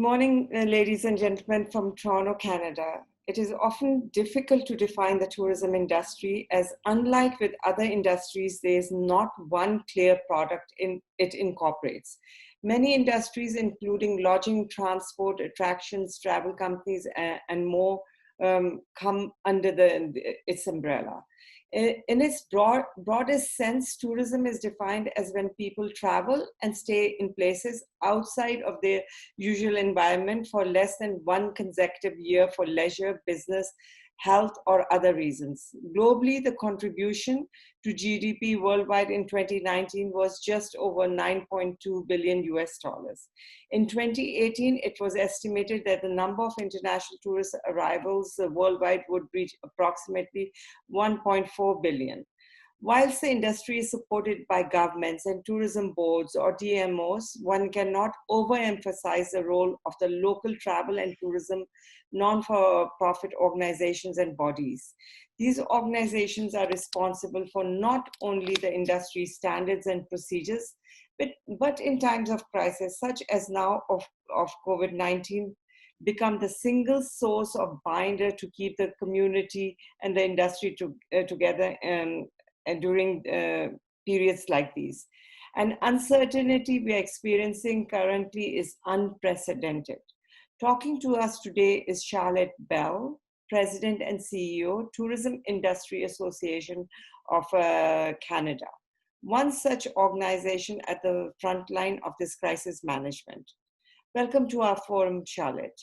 morning, ladies and gentlemen from Toronto, Canada. It is often difficult to define the tourism industry as, unlike with other industries, there is not one clear product it incorporates. Many industries, including lodging, transport, attractions, travel companies, and more, come under its umbrella. In its broadest sense, tourism is defined as when people travel and stay in places outside of their usual environment for less than one consecutive year for leisure, business, health, or other reasons. Globally, the contribution to GDP worldwide in 2019 was just over 9.2 billion US dollars. In 2018, it was estimated that the number of international tourist arrivals worldwide would reach approximately 1.4 billion. Whilst the industry is supported by governments and tourism boards or DMOs, one cannot overemphasize the role of the local travel and tourism non-for-profit organizations and bodies. These organizations are responsible for not only the industry standards and procedures, but in times of crisis, such as now of COVID-19, become the single source of binder to keep the community and the industry together and during periods like these. And uncertainty we are experiencing currently is unprecedented. Talking to us today is Charlotte Bell, President and CEO, Tourism Industry Association of Canada, one such organization at the front line of this crisis management. Welcome to our forum, Charlotte.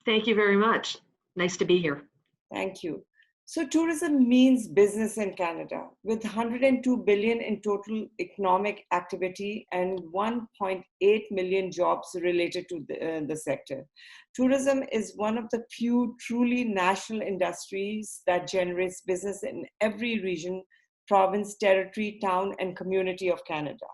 Thank you very much. Nice to be here. Thank you. So tourism means business in Canada, with 102 billion in total economic activity and 1.8 million jobs related to the sector. Tourism is one of the few truly national industries that generates business in every region, province, territory, town, and community of Canada.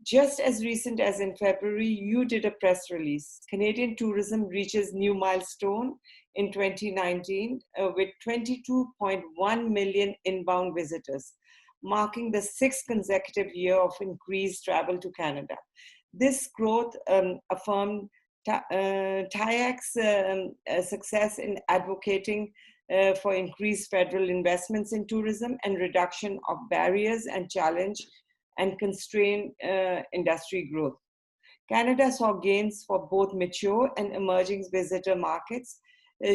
Just as recent as in February, you did a press release. Canadian tourism reaches new milestone in 2019 with 22.1 million inbound visitors, marking the sixth consecutive year of increased travel to Canada. This growth affirmed TIAC's success in advocating for increased federal investments in tourism and reduction of barriers and challenge and constrain industry growth. Canada saw gains for both mature and emerging visitor markets,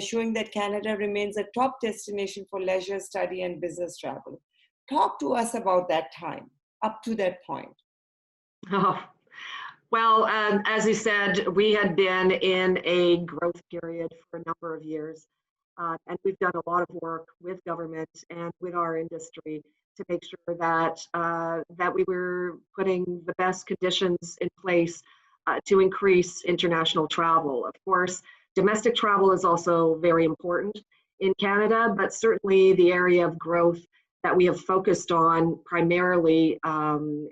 showing that Canada remains a top destination for leisure, study, and business travel. Talk to us about that time, up to that point. Oh, well, as you said, we had been in a growth period for a number of years, and we've done a lot of work with government and with our industry to make sure that that we were putting the best conditions in place to increase international travel. Of course, domestic travel is also very important in Canada, but certainly the area of growth that we have focused on primarily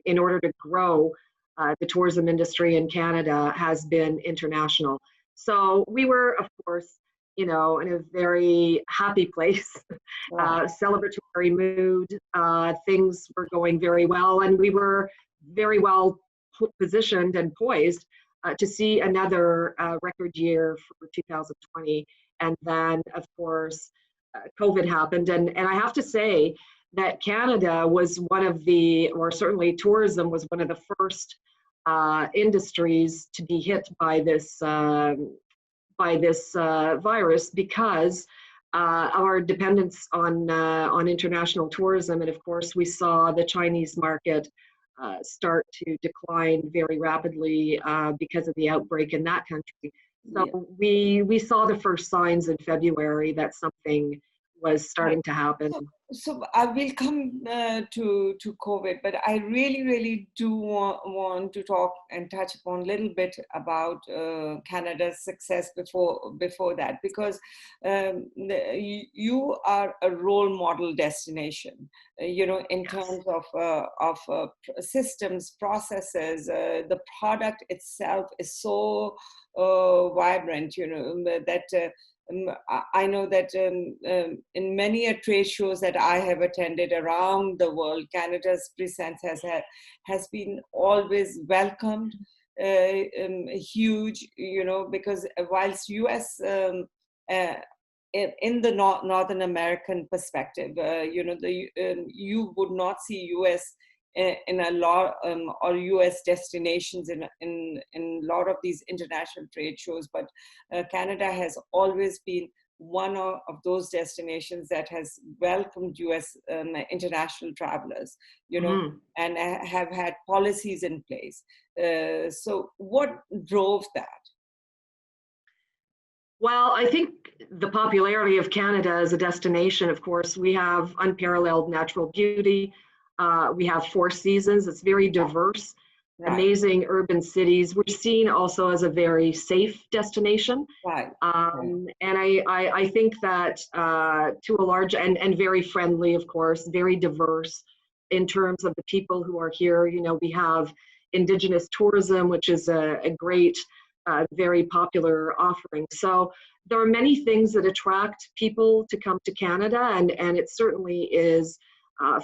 in order to grow the tourism industry in Canada has been international. So we were, of course, in a very happy place, wow. Celebratory mood. Things were going very well, and we were very well positioned and poised to see another record year for 2020. And then, of course, COVID happened. And I have to say that Canada was one of or certainly tourism was one of the first industries to be hit by this virus because of our dependence on international tourism. And of course, we saw the Chinese market start to decline very rapidly because of the outbreak in that country. So yeah. we saw the first signs in February that something was starting to happen. So I will come to COVID, but I really do want to talk and touch upon a little bit about Canada's success before that, because you are a role model destination, in terms of systems, processes. The product itself is so vibrant, that I know that in many trade shows that I have attended around the world, Canada's presence has been always welcomed. huge, because whilst US, in the Northern American perspective, you would not see US in a lot, or US destinations in a lot of these international trade shows, but Canada has always been one of those destinations that has welcomed US international travelers, and have had policies in place. So what drove that? Well, I think the popularity of Canada as a destination, of course, we have unparalleled natural beauty. We have 4 seasons. It's very diverse, right. Amazing urban cities. We're seen also as a very safe destination. Right. And I think that to a large, and very friendly, of course, very diverse in terms of the people who are here. We have Indigenous tourism, which is a great, very popular offering. So there are many things that attract people to come to Canada, and it certainly is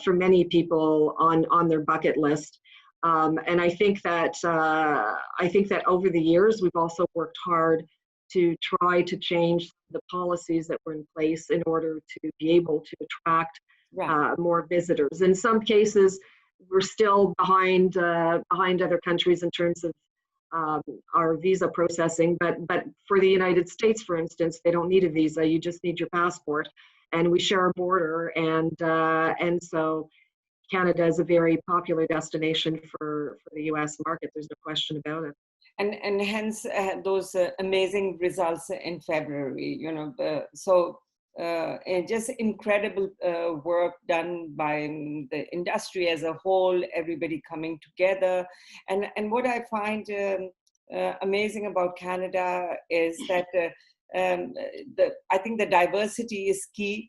for many people on their bucket list. And I think that over the years we've also worked hard to try to change the policies that were in place in order to be able to attract more visitors. In some cases, we're still behind other countries in terms of our visa processing, but for the United States, for instance, they don't need a visa. You just need your passport, and we share a border, and so Canada is a very popular destination for the U.S. market. There's no question about it. And hence those amazing results in February. And just incredible work done by the industry as a whole, everybody coming together. And what I find amazing about Canada is that I think the diversity is key.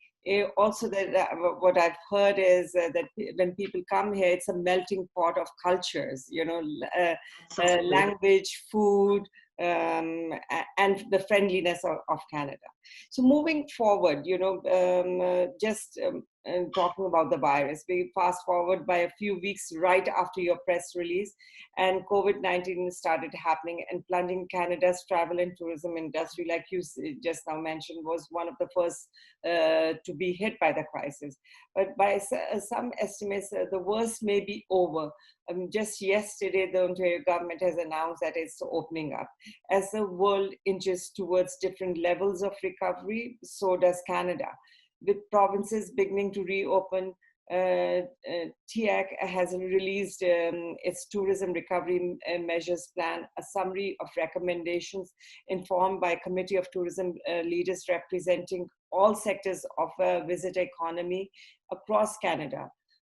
Also, that what I've heard is that when people come here, it's a melting pot of cultures, language, food, and the friendliness of Canada. So moving forward, talking about the virus, we fast forward by a few weeks right after your press release, and COVID-19 started happening and plunging Canada's travel and tourism industry, like you just now mentioned, was one of the first to be hit by the crisis. But by some estimates, the worst may be over. Just yesterday, the Ontario government has announced that it's opening up. As the world inches towards different levels of recovery, so does Canada. With provinces beginning to reopen, TIAC has released its tourism recovery measures plan, a summary of recommendations informed by a committee of tourism leaders representing all sectors of a visitor economy across Canada.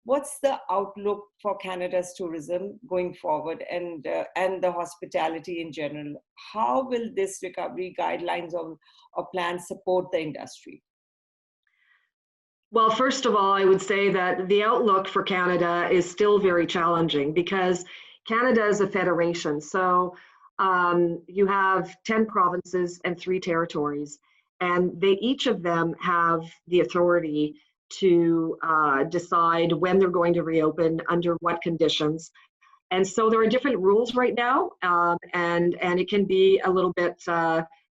What's the outlook for Canada's tourism going forward, and the hospitality in general? How will this recovery guidelines or plans support the industry? Well, first of all, I would say that the outlook for Canada is still very challenging because Canada is a federation. So you have 10 provinces and 3 territories, and each of them have the authority to decide when they're going to reopen, under what conditions. And so there are different rules right now, and it can be a little bit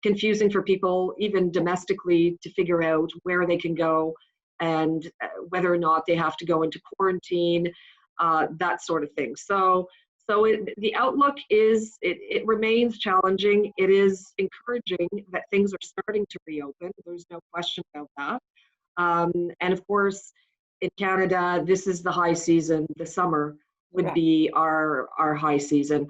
confusing for people, even domestically, to figure out where they can go and whether or not they have to go into quarantine, that sort of thing. So the outlook is, it remains challenging. It is encouraging that things are starting to reopen. There's no question about that. And of course, in Canada, this is the high season. The summer would be our high season.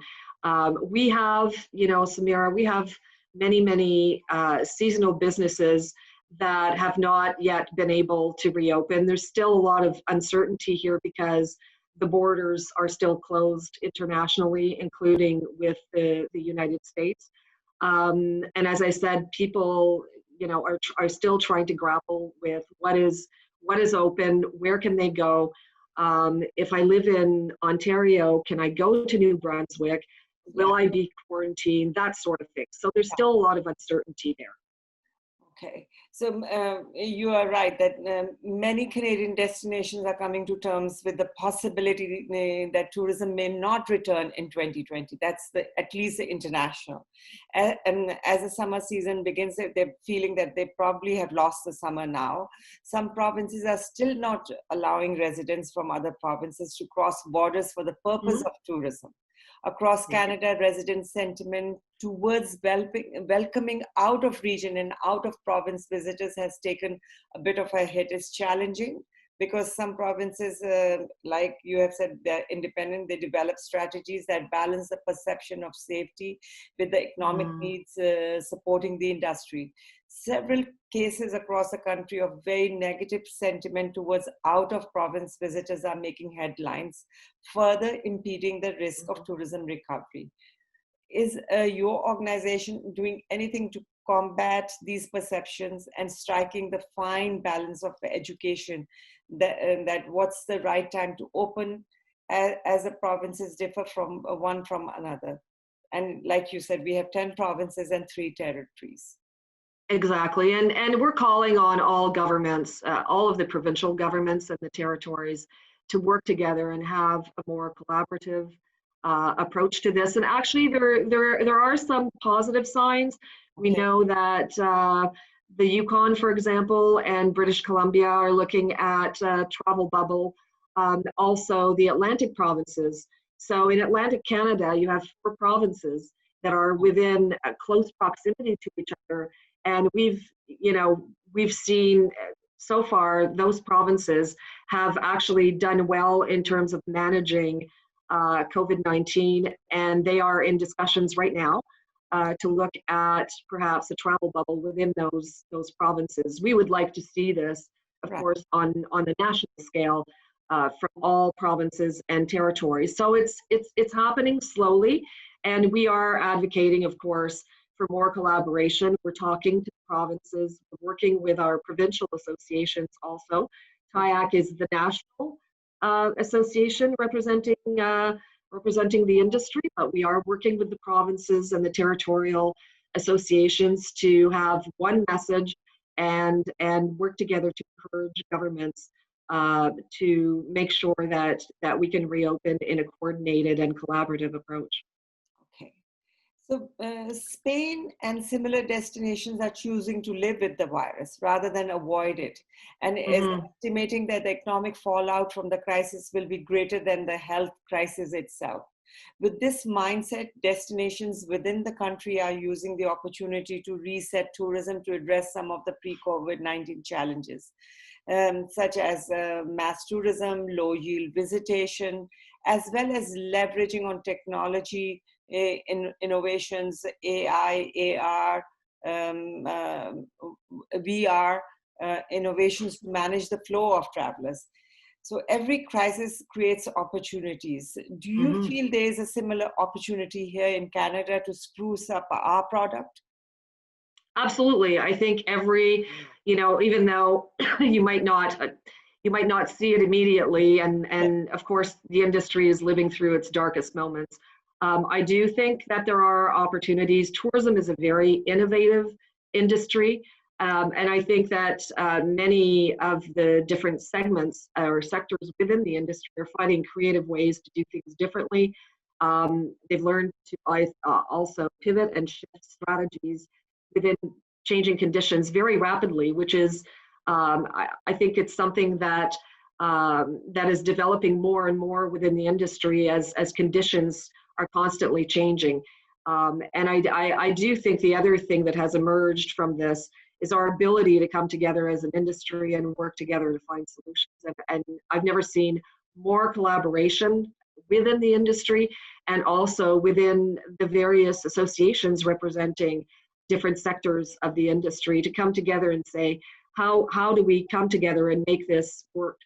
We have, Sumaira, we have many seasonal businesses that have not yet been able to reopen. There's still a lot of uncertainty here because the borders are still closed internationally, including with the United States. And as I said, people, are still trying to grapple with what is open, where can they go? If I live in Ontario, can I go to New Brunswick? Will I be quarantined? That sort of thing. So there's still a lot of uncertainty there. Okay, so you are right that many Canadian destinations are coming to terms with the possibility that tourism may not return in 2020. That's at least the international. And as the summer season begins, they're feeling that they probably have lost the summer now. Some provinces are still not allowing residents from other provinces to cross borders for the purpose of tourism. Across Canada, resident sentiment towards welcoming out of region and out of province visitors has taken a bit of a hit. It's challenging because some provinces, like you have said, they're independent. They develop strategies that balance the perception of safety with the economic needs supporting the industry. Several cases across the country of very negative sentiment towards out of province visitors are making headlines, further impeding the risk of tourism recovery. Is your organization doing anything to combat these perceptions and striking the fine balance of education that what's the right time to open as the provinces differ from one from another? And like you said, we have 10 provinces and 3 territories. Exactly. And we're calling on all governments, all of the provincial governments and the territories to work together and have a more collaborative approach to this. And actually, there are some positive signs. We know that the Yukon, for example, and British Columbia are looking at travel bubble, also the Atlantic provinces. So in Atlantic Canada, you have 4 provinces that are within close proximity to each other. And we've seen so far those provinces have actually done well in terms of managing COVID-19, and they are in discussions right now to look at perhaps a travel bubble within those provinces. We would like to see this, of course, on the national scale from all provinces and territories. So it's happening slowly, and we are advocating, of course, for more collaboration. We're talking to provinces, we're working with our provincial associations also. TIAC is the national association representing the industry, but we are working with the provinces and the territorial associations to have one message and work together to encourage governments to make sure that we can reopen in a coordinated and collaborative approach. So Spain and similar destinations are choosing to live with the virus rather than avoid it, and is estimating that the economic fallout from the crisis will be greater than the health crisis itself. With this mindset, destinations within the country are using the opportunity to reset tourism to address some of the pre-COVID-19 challenges, such as mass tourism, low-yield visitation, as well as leveraging on technology, innovations, AI, AR, VR, innovations to manage the flow of travelers. So every crisis creates opportunities. Do you feel there is a similar opportunity here in Canada to spruce up our product? Absolutely. I think every, even though you might not see it immediately, and of course the industry is living through its darkest moments. I do think that there are opportunities. Tourism is a very innovative industry, and I think that many of the different segments or sectors within the industry are finding creative ways to do things differently. They've learned to also pivot and shift strategies within changing conditions very rapidly, which is, I think it's something that is developing more and more within the industry as conditions are constantly changing. And I do think the other thing that has emerged from this is our ability to come together as an industry and work together to find solutions. And I've never seen more collaboration within the industry and also within the various associations representing different sectors of the industry to come together and say, how do we come together and make this work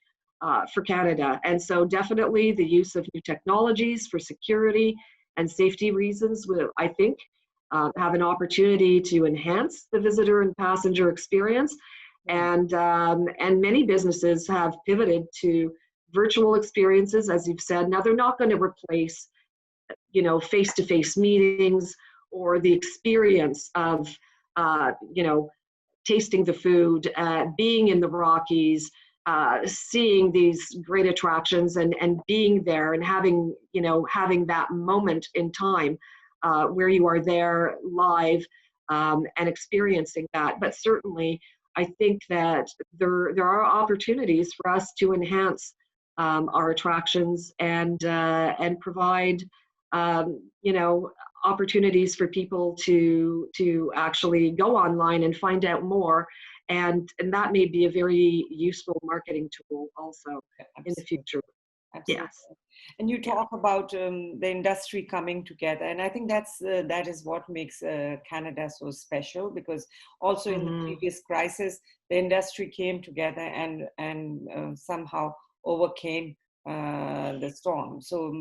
for Canada? And so definitely the use of new technologies for security and safety reasons will, I think, have an opportunity to enhance the visitor and passenger experience. And many businesses have pivoted to virtual experiences, as you've said. Now, they're not going to replace, face-to-face meetings or the experience of, tasting the food, being in the Rockies, seeing these great attractions and being there and having, having that moment in time where you are there live and experiencing that. But certainly, I think that there are opportunities for us to enhance our attractions and provide, opportunities for people to actually go online and find out more. And that may be a very useful marketing tool also in the future. Absolutely. Yes. And you talk about the industry coming together, and I think that is what makes Canada so special, because also in the previous crisis, the industry came together and somehow overcame the storm. So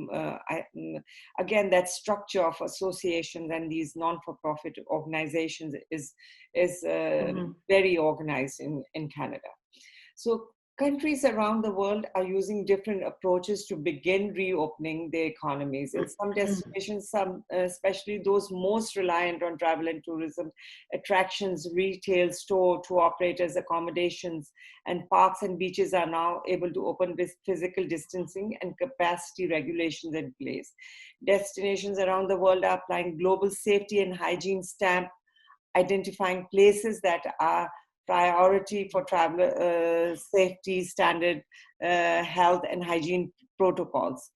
again, that structure of associations and these non-for-profit organizations is very organized in Canada. So countries around the world are using different approaches to begin reopening their economies. In some destinations, especially those most reliant on travel and tourism, attractions, retail, store, tour operators, accommodations, and parks and beaches are now able to open with physical distancing and capacity regulations in place. Destinations around the world are applying global safety and hygiene stamp, identifying places that are priority for traveler safety standard, health and hygiene protocols.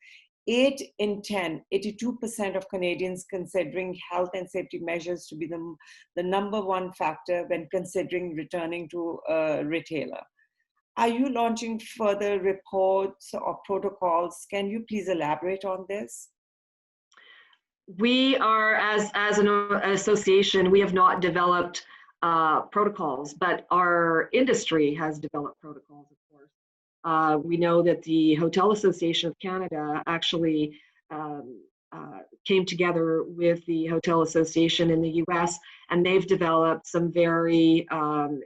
8 in 10, 82% of Canadians considering health and safety measures to be the number one factor when considering returning to a retailer. Are you launching further reports or protocols? Can you please elaborate on this? We are, as an association, we have not developed protocols, but our industry has developed protocols, of course. We know that the Hotel Association of Canada actually came together with the Hotel Association in the US, and they've developed some very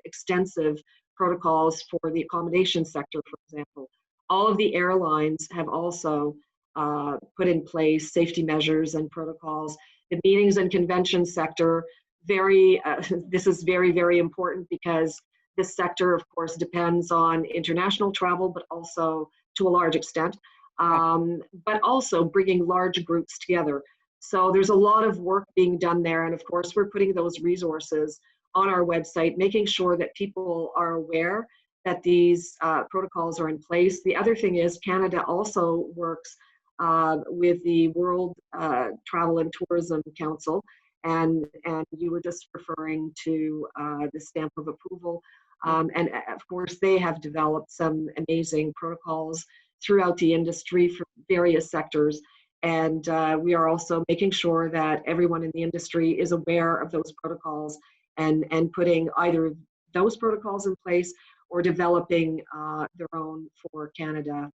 extensive protocols for the accommodation sector, for example. All of the airlines have also put in place safety measures and protocols. The meetings and convention sector, this is very, very important, because this sector, of course, depends on international travel, but also to a large extent, but also bringing large groups together. So there's a lot of work being done there. And of course, we're putting those resources on our website, making sure that people are aware that these protocols are in place. The other thing is Canada also works with the World Travel and Tourism Council, and you were just referring to the stamp of approval. And of course, they have developed some amazing protocols throughout the industry for various sectors. And we are also making sure that everyone in the industry is aware of those protocols and putting either those protocols in place or developing their own for Canada.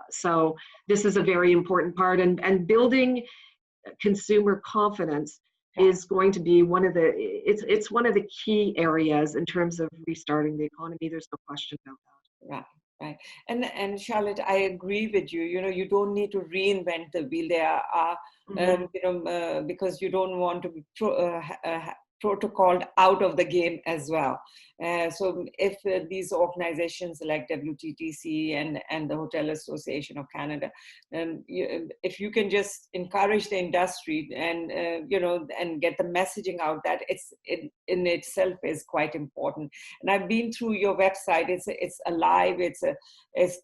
So this is a very important part, and building consumer confidence is going to be one of the, it's one of the key areas in terms of restarting the economy. There's no question about that. Right. Right. And Charlotte, I agree with you. You don't need to reinvent the wheel. There are, because you don't want to be protocoled out of the game as well. So if these organizations like WTTC and the Hotel Association of Canada, if you can just encourage the industry and and get the messaging out, that it's in itself is quite important. And I've been through your website. It's alive. It's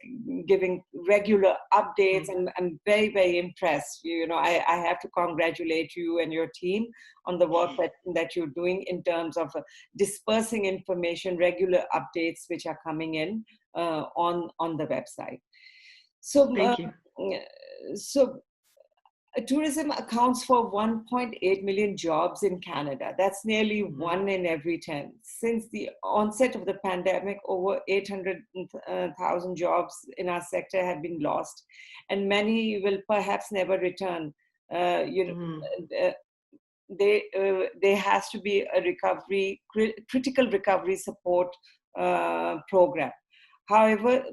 giving regular updates, and I'm very, very impressed. I have to congratulate you and your team on the work that you're doing in terms of dispersing information, regular updates which are coming in on the website. So, thank you. So tourism accounts for 1.8 million jobs in Canada. That's nearly 1 in every 10. Since the onset of the pandemic, over 800,000 jobs in our sector have been lost, and many will perhaps never return. There has to be a critical recovery support program. However,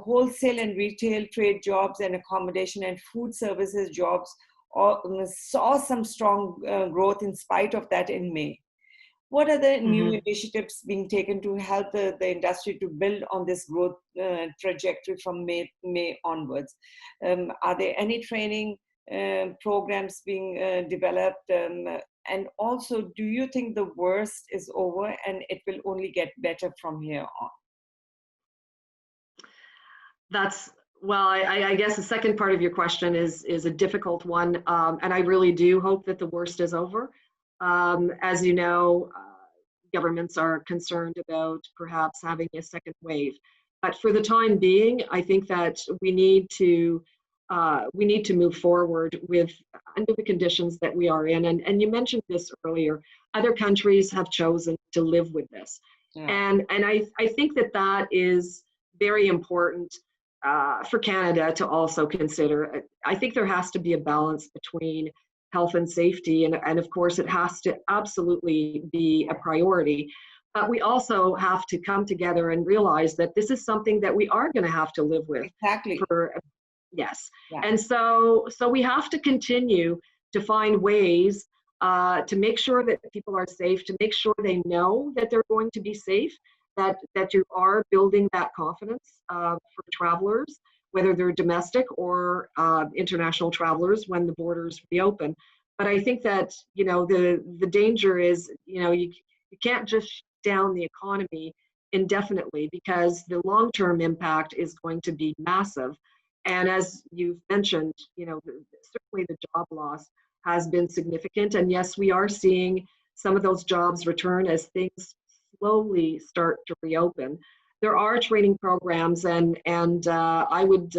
wholesale and retail trade jobs and accommodation and food services jobs saw some strong growth in spite of that in May. What are the new Mhm. initiatives being taken to help the industry to build on this growth trajectory from May onwards? Are there any training programs being developed? And also, do you think the worst is over and it will only get better from here on? That's well, I guess the second part of your question is a difficult one, and I really do hope that the worst is over. As you know, governments are concerned about perhaps having a second wave, but for the time being, I think that we need to move forward with under the conditions that we are in. And you mentioned this earlier. Other countries have chosen to live with this, Yeah, and I think that that is very important for Canada to also consider. I think there has to be a balance between health and safety, and of course, it has to absolutely be a priority. But we also have to come together and realize that this is something that we are going to have to live with exactly. for, yes. Yeah, And so we have to continue to find ways to make sure that people are safe, to make sure they know that they're going to be safe, that you are building that confidence for travelers, whether they're domestic or international travelers when the borders reopen. But I think that, you know, the danger is, you know, you can't just shut down the economy indefinitely, because the long-term impact is going to be massive. And as you've mentioned, you know, certainly the job loss has been significant. And yes, we are seeing some of those jobs return as things slowly start to reopen. There are training programs, and I would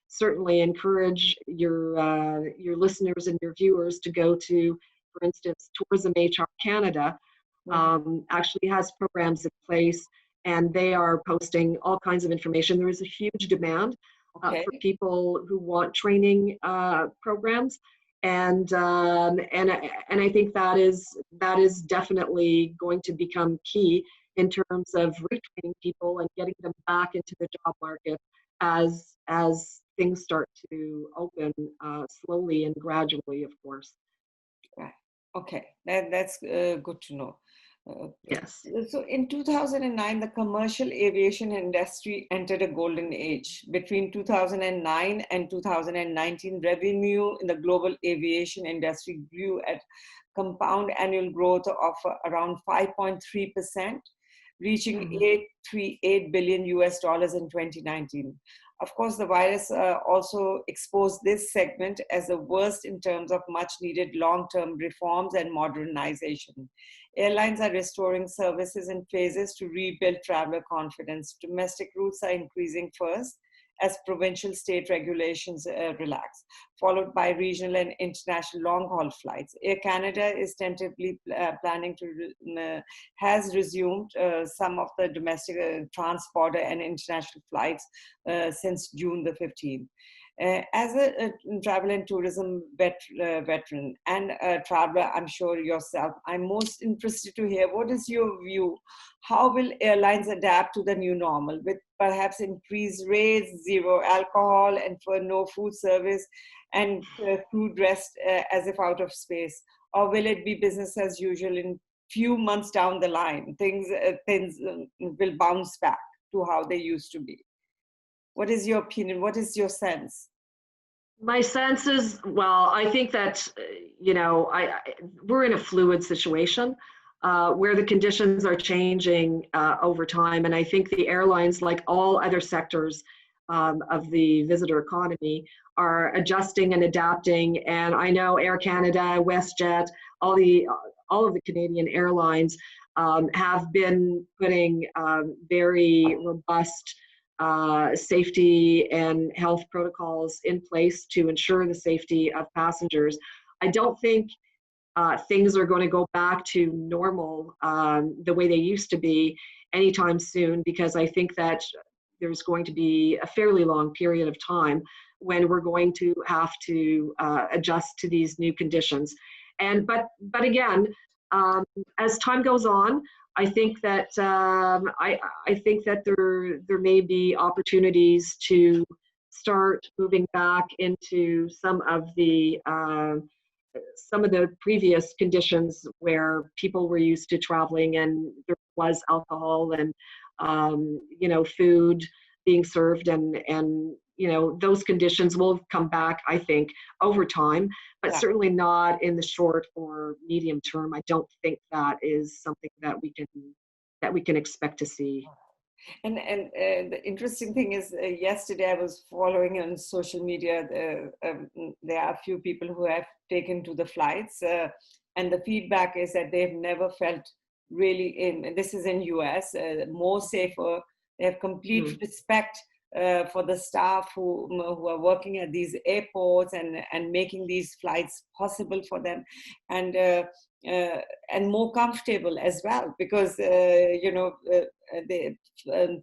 certainly encourage your listeners and your viewers to go to, for instance, Tourism HR Canada mhm, actually has programs in place, and they are posting all kinds of information. There is a huge demand okay. for people who want training programs, and I think that is definitely going to become key in terms of retraining people and getting them back into the job market as things start to open slowly and gradually, of course. Right. Okay, that's good to know. Uh, Yes. so in 2009, the commercial aviation industry entered a golden age. Between 2009 and 2019, revenue in the global aviation industry grew at compound annual growth of around 5.3%, reaching Mhm. 838 billion US dollars in 2019. Of course, the virus also exposed this segment as the worst in terms of much needed long-term reforms and modernization. Airlines are restoring services in phases to rebuild traveler confidence. Domestic routes are increasing first as provincial state regulations relax, followed by regional and international long-haul flights. Air Canada is tentatively planning to has resumed some of the domestic trans-border and international flights since June the 15th. As a travel and tourism veteran and a traveler, I'm sure yourself, I'm most interested to hear what is your view? How will airlines adapt to the new normal with perhaps increased rates, zero alcohol, and for no food service, and crew dressed as if out of space? Or will it be business as usual in few months down the line? Things will bounce back to how they used to be. What is your opinion? What is your sense? My sense is, well, I think that, you know, we're in a fluid situation where the conditions are changing over time. And I think the airlines, like all other sectors of the visitor economy, are adjusting and adapting. And I know Air Canada, WestJet, all the all of the Canadian airlines have been putting very robust safety and health protocols in place to ensure the safety of passengers. I don't think things are going to go back to normal the way they used to be anytime soon, because I think that there's going to be a fairly long period of time when we're going to have to adjust to these new conditions. And but again, as time goes on, I think that I think that there may be opportunities to start moving back into some of the some of the previous conditions where people were used to traveling and there was alcohol and food being served, and those conditions will come back, I think, over time, but Yeah. certainly not in the short or medium term. I don't think that is something that we can expect to see. And the interesting thing is, yesterday I was following on social media. There are a few people who have taken to the flights, and the feedback is that they've never felt really in. This is in US, more safer. They have complete respect for the staff who are working at these airports and making these flights possible for them, and more comfortable as well, because the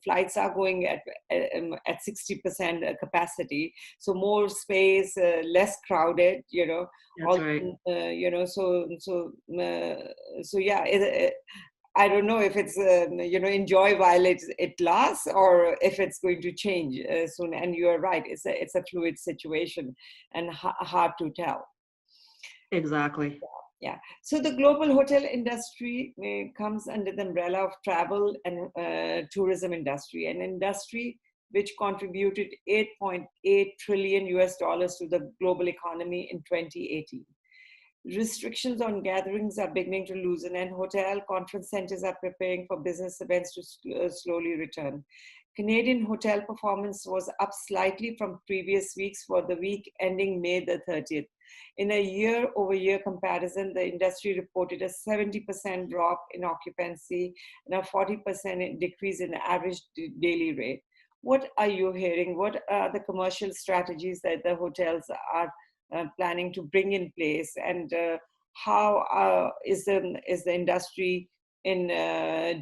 flights are going at 60% capacity, so more space, less crowded. That's right. So yeah. I don't know if it's enjoy while it lasts, or if it's going to change soon. And you are right; it's a fluid situation and hard to tell. Exactly. Yeah. So the global hotel industry comes under the umbrella of travel and tourism industry, an industry which contributed 8.8 trillion US dollars to the global economy in 2018. Restrictions on gatherings are beginning to loosen, and hotel conference centers are preparing for business events to slowly return. Canadian hotel performance was up slightly from previous weeks for the week ending May the 30th. In a year-over-year comparison, the industry reported a 70% drop in occupancy and a 40% decrease in the average daily rate. What are you hearing? What are the commercial strategies that the hotels are planning to bring in place, and how is the industry in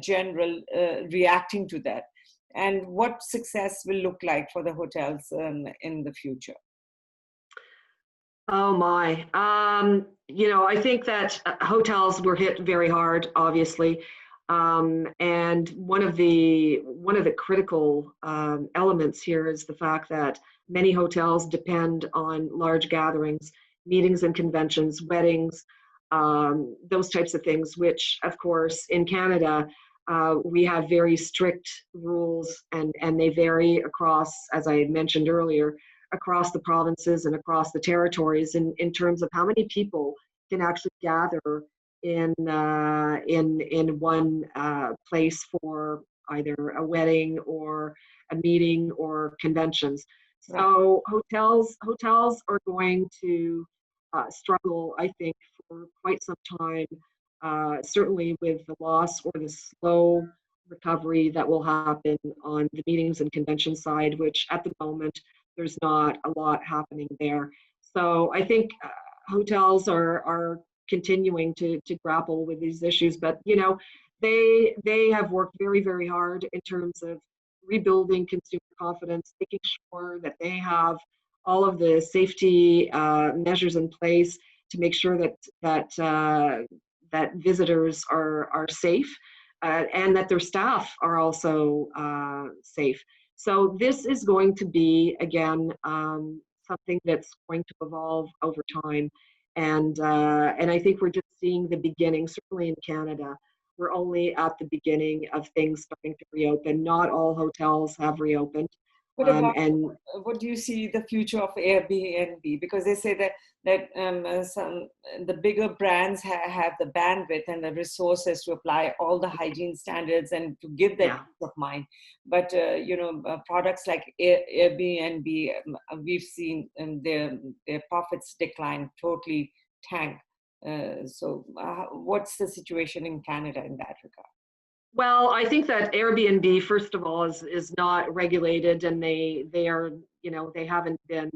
general reacting to that, and what success will look like for the hotels in the future? Oh my. I think that hotels were hit very hard, obviously. And one of the critical elements here is the fact that many hotels depend on large gatherings, meetings and conventions, weddings, those types of things, which, of course, in Canada, we have very strict rules, and they vary across, as I had mentioned earlier, across the provinces and across the territories in terms of how many people can actually gather in one place for either a wedding or a meeting or conventions. Right. So hotels are going to struggle, I think, for quite some time, certainly with the loss or the slow recovery that will happen on the meetings and convention side, which at the moment there's not a lot happening there. So I think hotels are continuing to grapple with these issues, but they have worked very, very hard in terms of rebuilding consumer confidence, making sure that they have all of the safety measures in place to make sure that visitors are safe, and that their staff are also safe. So this is going to be, again, something that's going to evolve over time. And I think we're just seeing the beginning, certainly in Canada. We're only at the beginning of things starting to reopen. Not all hotels have reopened. What about And what do you see the future of Airbnb? Because they say that the bigger brands have the bandwidth and the resources to apply all the hygiene standards and to give that peace of mind. But products like Airbnb, we've seen their profits decline, totally tank. So what's the situation in Canada in that regard? well, I think that Airbnb, first of all, is not regulated, and they are, they haven't been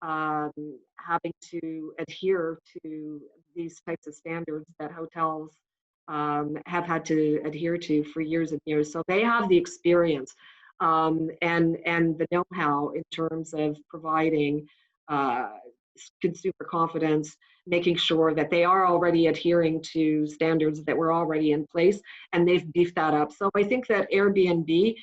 having to adhere to these types of standards that hotels have had to adhere to for years and years. So they have the experience and the know-how in terms of providing consumer confidence, making sure that they are already adhering to standards that were already in place, and they've beefed that up. So I think that Airbnb,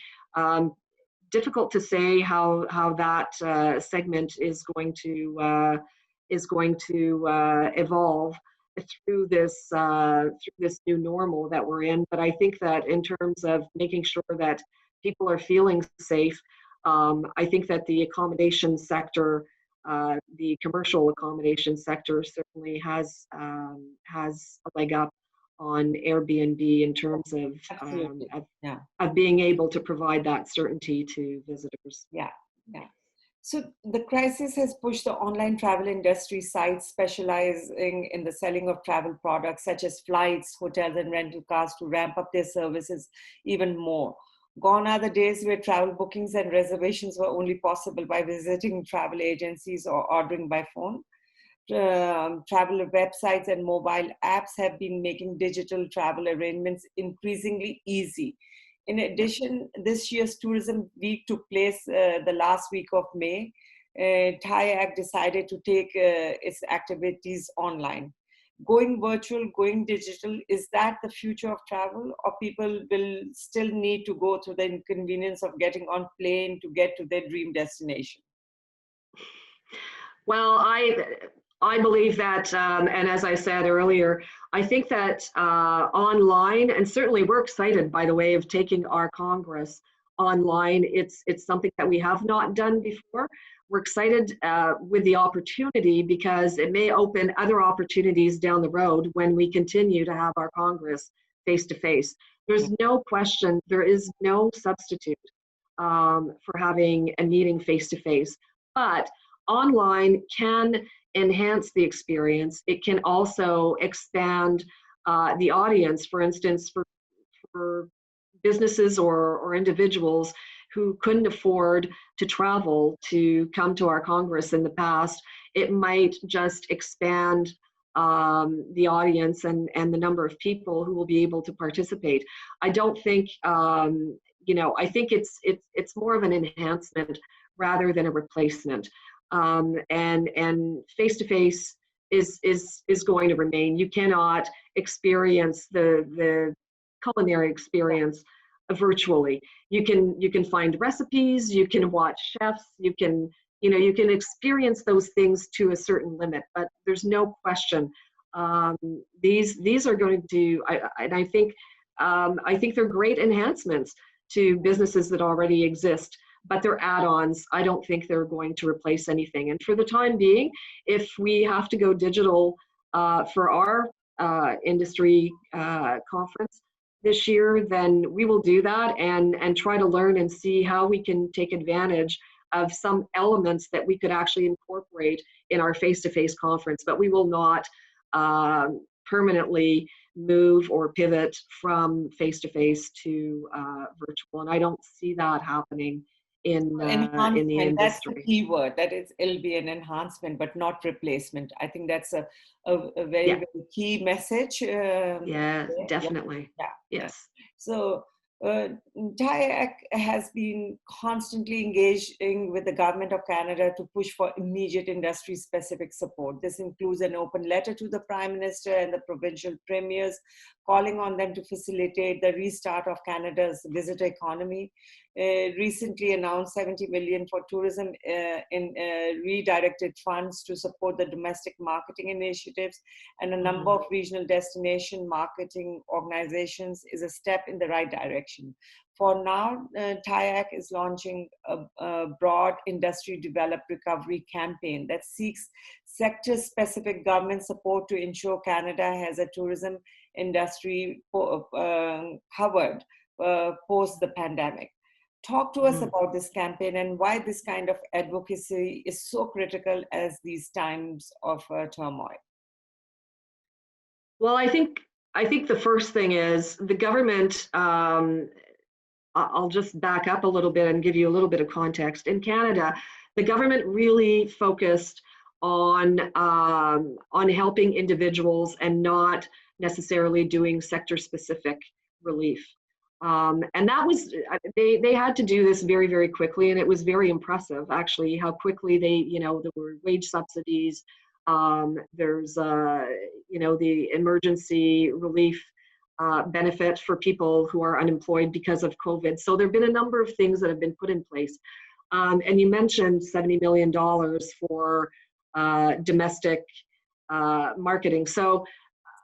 difficult to say how that segment is going to is going to evolve through this new normal that we're in. But I think that in terms of making sure that people are feeling safe, I think that the accommodation sector, the commercial accommodation sector, certainly has a leg up on Airbnb in terms of being able to provide that certainty to visitors. Yeah. So the crisis has pushed the online travel industry sites specializing in the selling of travel products such as flights, hotels, and rental cars to ramp up their services even more. Gone are the days where travel bookings and reservations were only possible by visiting travel agencies or ordering by phone. Travel websites and mobile apps have been making digital travel arrangements increasingly easy. In addition, this year's Tourism Week took place the last week of May. TIAC decided to take its activities online. Going virtual, going digital, is that the future of travel, or people will still need to go through the inconvenience of getting on plane to get to their dream destination? Well, I believe that, and as I said earlier, I think that online, and certainly we're excited, by the way, of taking our Congress online. It's something that we have not done before. We're excited with the opportunity because it may open other opportunities down the road when we continue to have our Congress face-to-face. There's no question, there is no substitute for having a meeting face-to-face, but online can enhance the experience. It can also expand the audience. For instance, for businesses or individuals who couldn't afford to travel to come to our Congress in the past, it might just expand the audience and the number of people who will be able to participate. I don't think, I think it's more of an enhancement rather than a replacement. And face-to-face is going to remain. You cannot experience the culinary experience virtually. You can find recipes, you can watch chefs, you can experience those things to a certain limit, but there's no question these are going to, I think they're great enhancements to businesses that already exist, but they're add-ons. I don't think they're going to replace anything. And for the time being, if we have to go digital for our industry conference this year, then we will do that and try to learn and see how we can take advantage of some elements that we could actually incorporate in our face-to-face conference, but we will not permanently move or pivot from face-to-face to virtual. And I don't see that happening in the industry. That's the key word. It'll be an enhancement, but not replacement. I think that's a very, very key message. Yeah, definitely. Yeah. Yes. So TIAC has been constantly engaging with the Government of Canada to push for immediate industry-specific support. This includes an open letter to the Prime Minister and the provincial premiers, calling on them to facilitate the restart of Canada's visitor economy. Recently announced $70 million for tourism in redirected funds to support the domestic marketing initiatives, and a number of regional destination marketing organizations is a step in the right direction. For now, TIAC is launching a broad industry-developed recovery campaign that seeks sector-specific government support to ensure Canada has a tourism industry covered post the pandemic. Talk to us about this campaign and why this kind of advocacy is so critical as these times of turmoil. Well, I think the first thing is the government, I'll just back up a little bit and give you a little bit of context. In Canada, the government really focused on helping individuals and not necessarily doing sector-specific relief. And that was, they had to do this very, very quickly, and it was very impressive, actually, how quickly there were wage subsidies, there's, the emergency relief benefit for people who are unemployed because of COVID. So there have been a number of things that have been put in place. And you mentioned $70 million for domestic marketing. So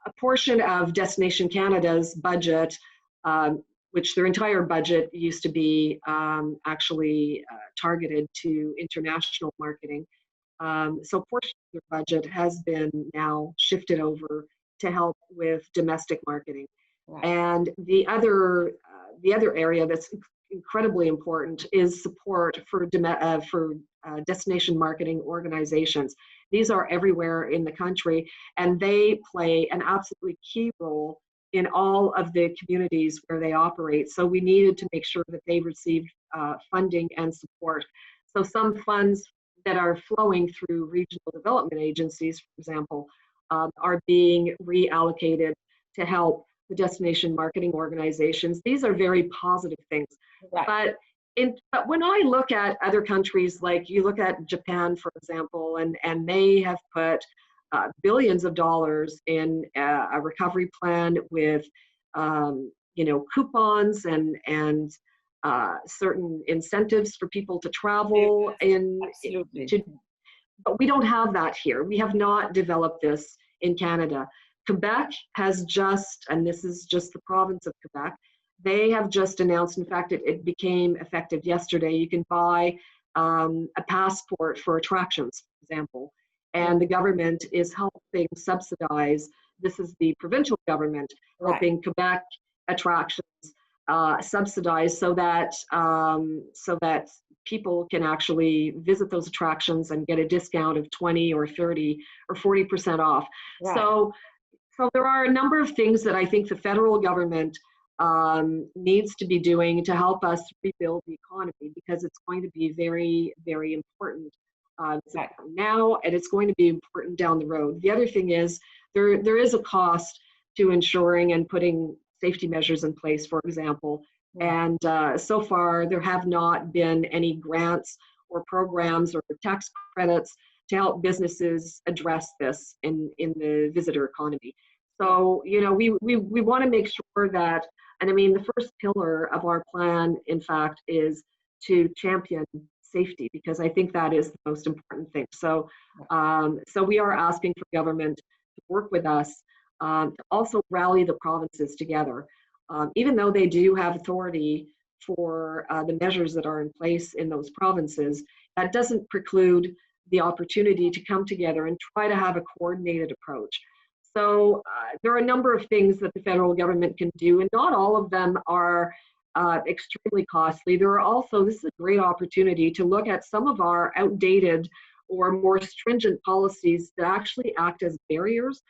a portion of Destination Canada's budget, which their entire budget used to be actually targeted to international marketing. So a portion of their budget has been now shifted over to help with domestic marketing. Right. And the other area that's incredibly important is support for destination marketing organizations. These are everywhere in the country, and they play an absolutely key role in all of the communities where they operate. So we needed to make sure that they received funding and support. So some funds that are flowing through regional development agencies, for example, are being reallocated to help the destination marketing organizations. These are very positive things. Right. But when I look at other countries, like you look at Japan, for example, and they have put billions of dollars in a recovery plan with coupons and certain incentives for people to travel. But we don't have that here. We have not developed this in Canada. Quebec has just, and this is just the province of Quebec, they have just announced, in fact, it became effective yesterday, you can buy a passport for attractions, for example, and the government is helping subsidize, this is the provincial government, helping Quebec attractions subsidized so that people can actually visit those attractions and get a discount of 20 or 30 or 40% off. Right. So there are a number of things that I think the federal government needs to be doing to help us rebuild the economy, because it's going to be very, very important. It's important now, and it's going to be important down the road. The other thing is there is a cost to ensuring and putting safety measures in place, for example. And so far, there have not been any grants or programs or tax credits to help businesses address this in the visitor economy. So, we want to make sure that, and I mean, the first pillar of our plan, in fact, is to champion safety, because I think that is the most important thing. So, so we are asking for government to work with us to also rally the provinces together. Even though they do have authority for the measures that are in place in those provinces, that doesn't preclude the opportunity to come together and try to have a coordinated approach. So there are a number of things that the federal government can do, and not all of them are extremely costly. There are also, this is a great opportunity to look at some of our outdated or more stringent policies that actually act as barriers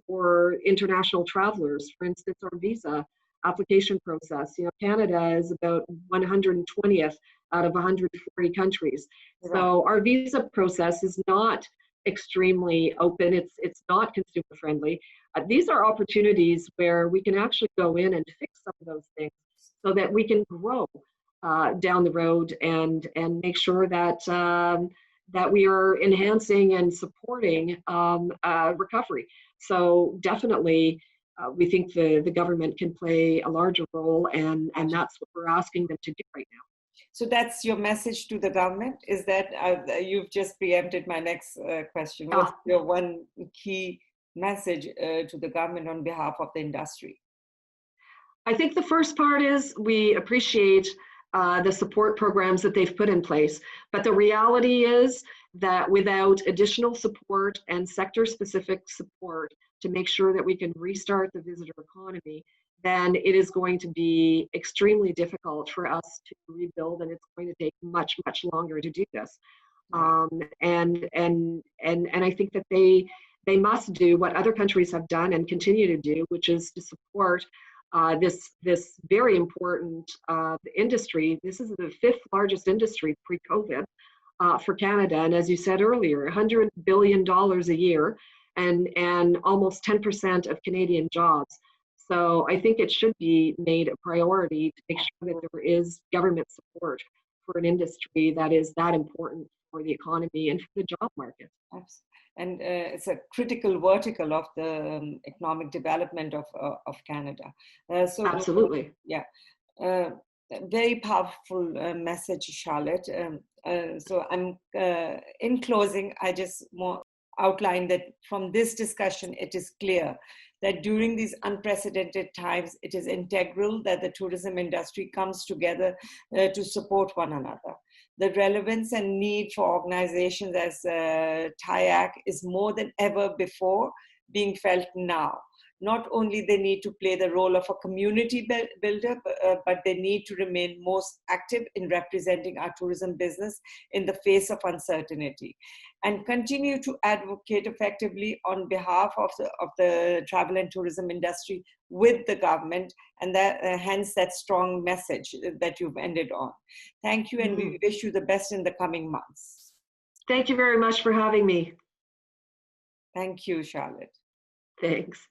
for international travelers. For instance, our visa application process. Canada is about 120th out of 140 countries. Right. So our visa process is not extremely open. It's not consumer friendly. These are opportunities where we can actually go in and fix some of those things so that we can grow down the road and make sure that that we are enhancing and supporting recovery. So definitely, we think the government can play a larger role, and that's what we're asking them to do right now. So that's your message to the government? Is that, you've just preempted my next question. What's your one key message to the government on behalf of the industry? I think the first part is we appreciate the support programs that they've put in place. But the reality is that without additional support and sector-specific support to make sure that we can restart the visitor economy, then it is going to be extremely difficult for us to rebuild, and it's going to take much, much longer to do this. And I think that they must do what other countries have done and continue to do, which is to support this very important industry. This is the 5th largest industry pre-COVID for Canada, and as you said earlier, $100 billion a year, and almost 10% of Canadian jobs. So I think it should be made a priority to make sure that there is government support for an industry that is that important for the economy and for the job market. And it's a critical vertical of the economic development of Canada. So absolutely. Yeah. very powerful message, Charlotte. So I'm in closing, I just want to outline that from this discussion, it is clear that during these unprecedented times, it is integral that the tourism industry comes together to support one another. The relevance and need for organizations as TIAC is more than ever before being felt now. Not only they need to play the role of a community builder, but they need to remain most active in representing our tourism business in the face of uncertainty, and continue to advocate effectively on behalf of the travel and tourism industry with the government, and that hence that strong message that you've ended on. Thank you, and we wish you the best in the coming months. Thank you very much for having me. Thank you, Charlotte. Thanks.